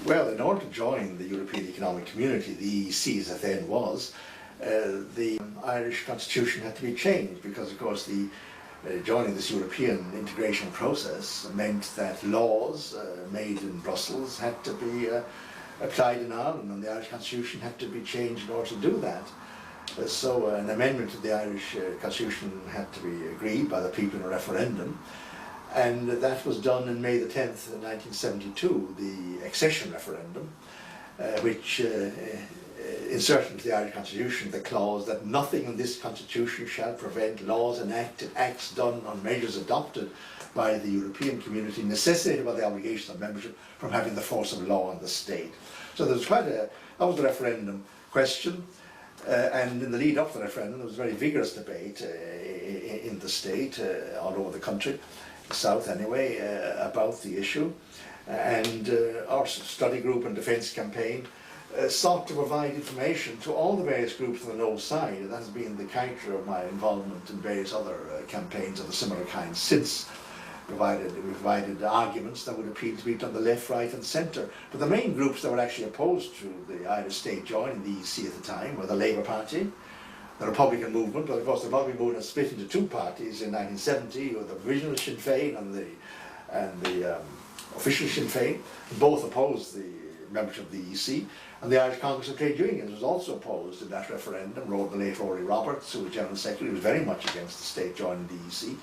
Well, in order to join the European Economic Community, the EEC as it then was, the Irish constitution had to be changed because, of course, joining this European integration process meant that laws made in Brussels had to be applied in Ireland, and the Irish constitution had to be changed in order to do that. So an amendment to the Irish constitution had to be agreed by the people in a referendum, and that was done on May the 10th, 1972, the accession referendum, which inserted into the Irish constitution the clause that nothing in this constitution shall prevent laws enacted, acts done, or measures adopted by the European community necessitated by the obligation of membership from having the force of law in the state. So there was that was the referendum question, and in the lead up to the referendum there was a very vigorous debate in the state, all over the country, the south anyway, about the issue, and our study group and defence campaign sought to provide information to all the various groups on the no side, and that has been the character of my involvement in various other campaigns of a similar kind since. We provided arguments that would appeal to people on the left, right and centre. But the main groups that were actually opposed to the Irish state joining the EEC at the time were the Labour Party, the Republican movement, but of course the Republican movement was split into two parties in 1970, with the Provisional Sinn Féin and the official Sinn Féin. Both opposed the membership of the EEC, and the Irish Congress of Trade Unions was also opposed in that referendum. The late Rory Roberts, who was General Secretary, was very much against the state joining the EEC.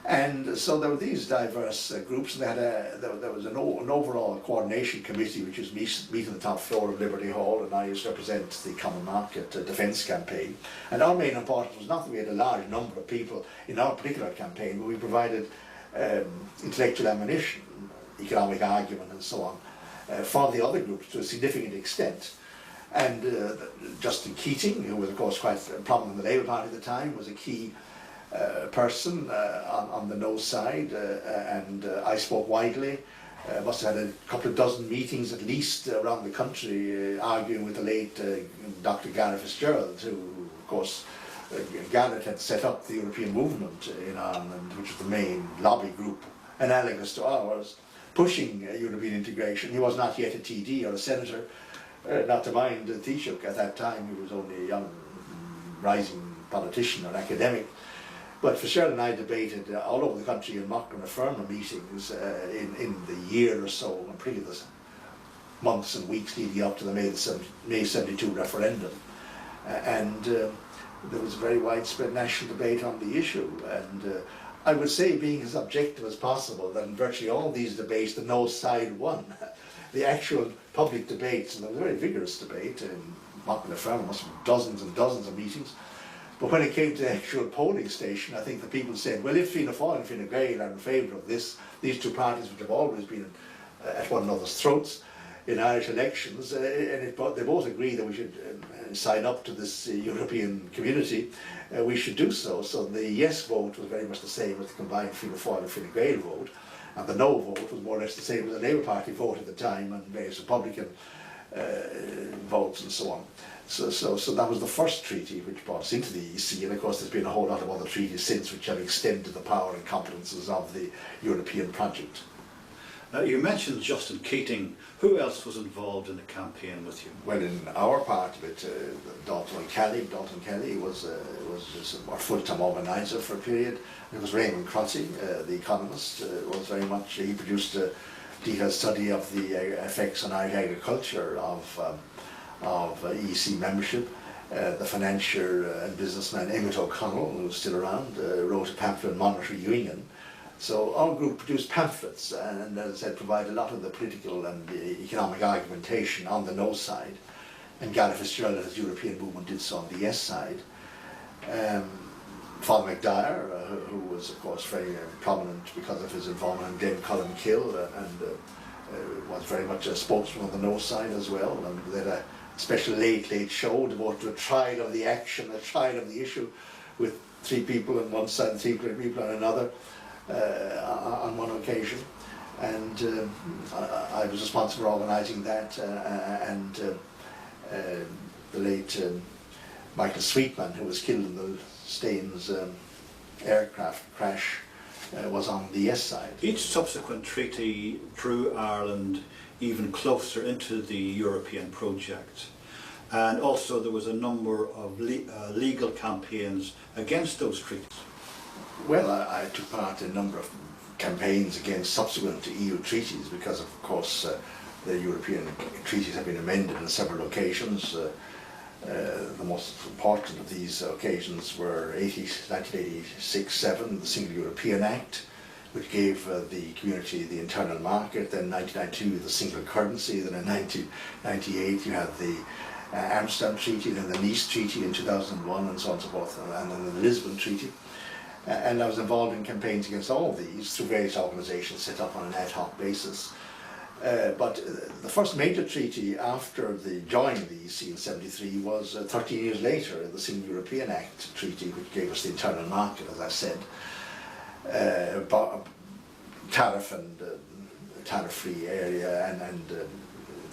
And so there were these diverse groups, and there was an overall coordination committee which was meet on the top floor of Liberty Hall, and I used to represent the Common Market Defence campaign. And our main importance was not that we had a large number of people in our particular campaign, but we provided intellectual ammunition, economic argument and so on, for the other groups to a significant extent. And Justin Keating, who was of course quite prominent in the Labour Party at the time, was a key person on the no side, and I spoke widely. Must have had a couple of dozen meetings at least around the country, arguing with the late Dr. Gareth Fitzgerald, who of course Gareth had set up the European movement in Ireland, which was the main lobby group analogous to ours, pushing European integration. He was not yet a TD or a senator, not to mind Taoiseach at that time. He was only a young rising politician or academic. But Fitzgerald and I debated all over the country in mock and referendum meetings in the year or so, and particularly the months and weeks leading up to the May 72 referendum. And there was a very widespread national debate on the issue. And I would say, being as objective as possible, that in virtually all these debates the no side won. The actual public debates, and there was a very vigorous debate in mock and referendum, must have been dozens and dozens of meetings. But when it came to the actual polling station, I think the people said, well, if Fianna Fáil and Fine Gael are in favour of these two parties which have always been at one another's throats in Irish elections, and they both agree that we should sign up to this European community, we should do so. So the yes vote was very much the same as the combined Fianna Fáil and Fine Gael vote, and the no vote was more or less the same as the Labour Party vote at the time, and various Republican votes and so on. So that was the first treaty which brought us into the EEC, and of course there's been a whole lot of other treaties since which have extended the power and competences of the European project. You mentioned Justin Keating. Who else was involved in the campaign with you? Well, in our part of it, Dalton Kelly was our full-time organiser for a period. It was Raymond Crotty, the economist, was very much, he produced a detailed study of the effects on Irish agriculture of EEC membership. The financier and businessman Emmett O'Connell, who's still around, wrote a pamphlet on monetary union. So our group produced pamphlets and, as I said, provided a lot of the political and the economic argumentation on the no side, and Gareth Fitzgerald and his European movement did so on the yes side. Father McDyer, who was of course very prominent because of his involvement in Glencullen and was very much a spokesman on the no side as well, and they had a special late show devoted to a trial of the action, a trial of the issue, with 3 people on one side and 3 people on another on one occasion. And I was responsible for organising that, and the late Michael Sweetman, who was killed in the Staines aircraft crash, was on the yes side. Each subsequent treaty drew Ireland even closer into the European project. And also there was a number of legal campaigns against those treaties. Well, I took part in a number of campaigns against subsequent EU treaties because, of course, the European treaties have been amended on several occasions. The most important of these occasions were 1986-7, the Single European Act, which gave the community the internal market, then 1992 the single currency, then in 1998 you had the Amsterdam Treaty, then the Nice Treaty in 2001 and so on and so forth, and then the Lisbon Treaty. And I was involved in campaigns against all of these through various organisations set up on an ad hoc basis. But the first major treaty after the joining of the EC in '73 was 13 years later, the Single European Act Treaty, which gave us the internal market, as I said, tariff and tariff-free area, and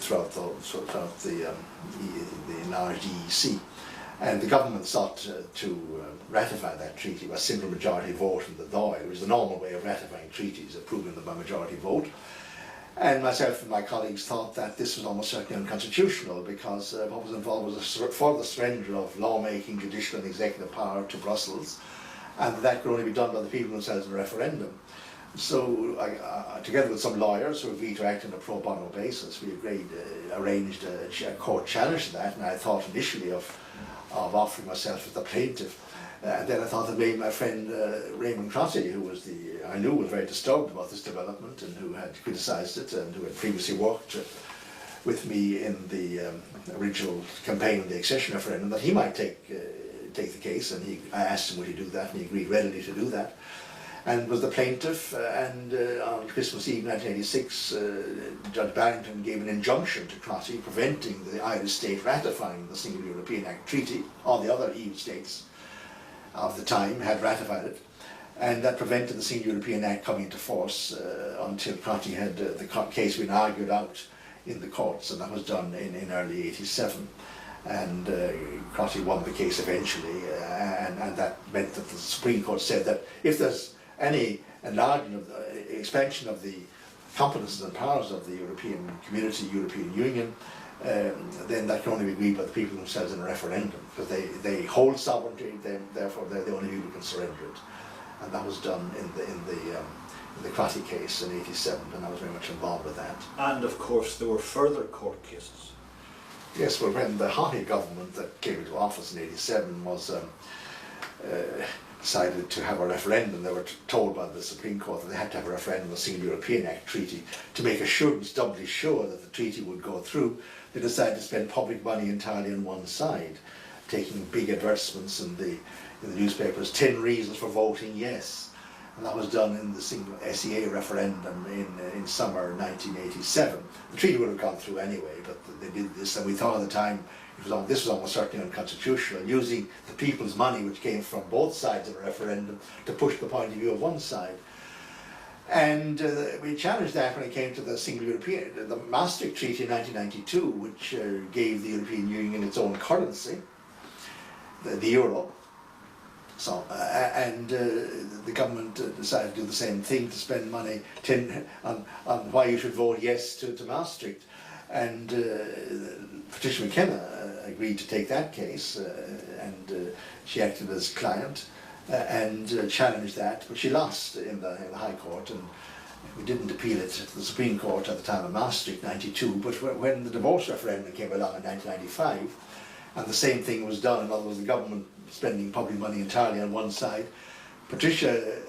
throughout the enlarged EEC. And the government sought to ratify that treaty by simple majority vote in the Dáil, which is the normal way of ratifying treaties, approving them by majority vote. And myself and my colleagues thought that this was almost certainly unconstitutional because what was involved was a further surrender of lawmaking, judicial and executive power to Brussels, and that could only be done by the people themselves in a referendum. So, together with some lawyers who agreed to act on a pro bono basis, we arranged a court challenge to that, and I thought initially of offering myself as the plaintiff. And then I thought of maybe my friend Raymond Crotty, who I knew was very disturbed about this development and who had criticised it and who had previously worked with me in the original campaign on the accession referendum, that he might take the case. And I asked him would he do that, and he agreed readily to do that. And was the plaintiff, and on Christmas Eve 1986, Judge Barrington gave an injunction to Crotty preventing the Irish state ratifying the Single European Act Treaty. All the other EU states of the time had ratified it, and that prevented the Single European Act coming into force until Crotty had the case been argued out in the courts, and that was done in early '87. And Crotty won the case eventually, and that meant that the Supreme Court said that if there's any enlargement, expansion of the competences and powers of the European Community, European Union, then that can only be agreed by the people themselves in a referendum, because they hold sovereignty, therefore they're the only people who can surrender it. And that was done in the Crotty case in '87, and I was very much involved with that. And of course there were further court cases. Yes, well, when the Haughey government that came into office in '87 was decided to have a referendum, they were told by the Supreme Court that they had to have a referendum on the Single European Act Treaty to make assurance, doubly sure, that the treaty would go through. They decided to spend public money entirely on one side, taking big advertisements in the newspapers, 10 reasons for voting yes. And that was done in the single SEA referendum in summer 1987. The treaty would have gone through anyway, but they did this, and we thought at the time this was almost certainly unconstitutional, using the people's money, which came from both sides of the referendum, to push the point of view of one side. And we challenged that when it came to the the Maastricht Treaty in 1992, which gave the European Union its own currency, the euro. So, the government decided to do the same thing, to spend money on why you should vote yes to Maastricht. And Patricia McKenna agreed to take that case, and she acted as client and challenged that, but she lost in the High Court, and we didn't appeal it to the Supreme Court at the time of Maastricht '92. But when the divorce referendum came along in 1995, and the same thing was done, in other words, the government spending public money entirely on one side, Patricia,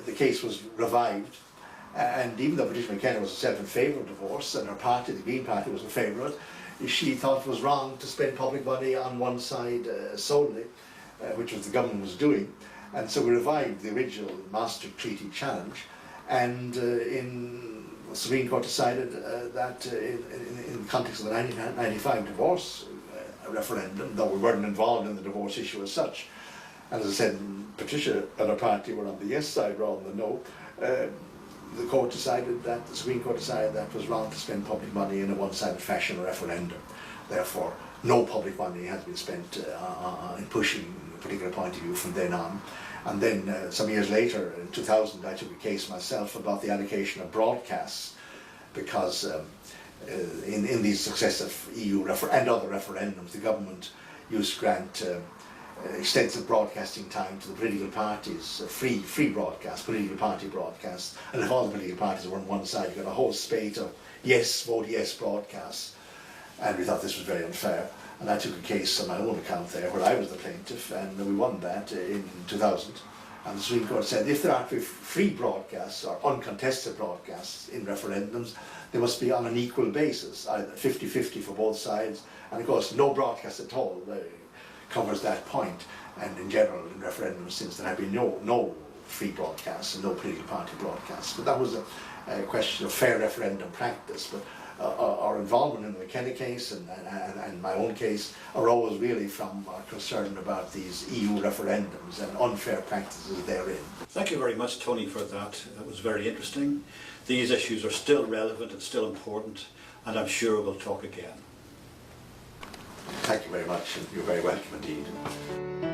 the case was revived. And even though Patricia McKenna was herself in favour of divorce, and her party, the Green Party, was in favour of it, she thought it was wrong to spend public money on one side solely, which was the government was doing. And so we revived the original Maastricht Treaty challenge, and the Supreme Court decided that in the context of the 1995 divorce referendum, though we weren't involved in the divorce issue as such, and as I said, Patricia and her party were on the yes side rather than the no, the court decided that, the Supreme Court decided that it was wrong to spend public money in a one-sided fashion referendum. Therefore, no public money has been spent in pushing a particular point of view from then on. And then some years later, in 2000, I took a case myself about the allocation of broadcasts, because in these successive EU and other referendums, the government used to grant extensive broadcasting time to the political parties, free broadcast, political party broadcasts, and if all the political parties were on one side, you got a whole spate of vote yes broadcasts, and we thought this was very unfair. And I took a case on my own account there where I was the plaintiff, and we won that in 2000. And the Supreme Court said if there aren't free broadcasts or uncontested broadcasts in referendums, they must be on an equal basis, either 50-50 for both sides. And of course, no broadcast at all covers that point. And in general, in referendums, since there have been no free broadcasts and no political party broadcasts. But that was a question of fair referendum practice. But our involvement in the McKenna case and my own case arose really from our concern about these EU referendums and unfair practices therein. Thank you very much, Tony, for that. That was very interesting. These issues are still relevant and still important, and I'm sure we'll talk again. Thank you very much, and you're very welcome indeed.